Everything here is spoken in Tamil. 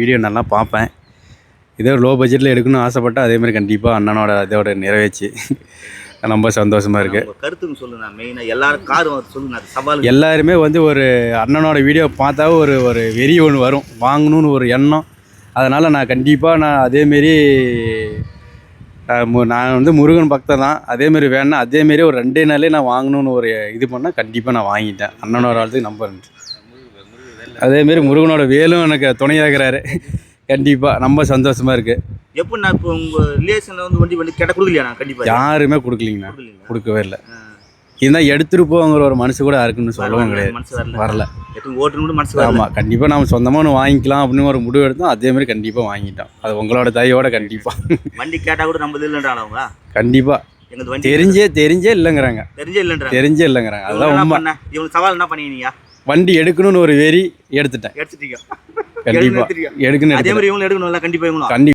வீடியோ நல்லா பார்ப்பேன். இதே லோ பட்ஜெட்டில் எடுக்கணும்னு ஆசைப்பட்டா அதேமாதிரி கண்டிப்பாக அண்ணனோட இதோட நிறைவேச்சு ரொம்ப சந்தோஷமாக இருக்குது. கருத்துன்னு சொல்லுங்க. மெயினாக எல்லாரும் காரும் சொல்லுங்க. சவால் எல்லாருமே வந்து ஒரு அண்ணனோட வீடியோ பார்த்தாவே ஒரு ஒரு வெறி ஒன்று வரும், வாங்கணும்னு ஒரு எண்ணம். அதனால் நான் கண்டிப்பாக நான் அதேமாரி நான் வந்து முருகன் பக்தன் தான். அதேமாரி வேணா அதேமாரி ஒரு 2 நாளே நான் வாங்கணும்னு ஒரு இது பண்ணால் கண்டிப்பாக நான் வாங்கிட்டேன். அண்ணனோட வாழ்த்துக்கு நம்ப அதேமாரி முருகனோட வேலும் எனக்கு துணையாகிறாரு. கண்டிப்பாக ரொம்ப சந்தோஷமாக இருக்குது. எப்போ நான் இப்போ உங்கள் ரிலேஷனில் வந்து வண்டி கேட்டால் கொடுக்கலையா? நான் கண்டிப்பாக யாருமே கொடுக்கலிங்கண்ணா, கொடுக்கவே இல்லை. இதுதான் எடுத்துகிட்டு போங்கிற ஒரு மனசு கூட யாருக்குன்னு சொல்லவும் கிடையாது, வரல. ஓட்டுன்னு மனசு. ஆமாம், கண்டிப்பாக நம்ம சொந்தமாக ஒன்று வாங்கிக்கலாம் அப்படின்னு ஒரு முடிவு எடுத்தோம். அதேமாதிரி கண்டிப்பாக வாங்கிட்டோம். அது உங்களோட தயவோட கண்டிப்பாக. வண்டி கேட்டால் கூட நம்ம இல்லைன்றாங்க. கண்டிப்பாக தெரிஞ்சே இல்லைங்கிறாங்க. தெரிஞ்சே இல்லைங்கிறாங்க. அதுதான் உண்மை. இவங்க சவால் என்ன பண்ணிங்க? வண்டி எடுக்கணும்னு ஒரு வெறி எடுத்துட்டீங்க. கண்டிப்பாக எடுக்கணும். அதே மாதிரி இவங்களும் எடுக்கணும்ல. கண்டிப்பாக கண்டிப்பாக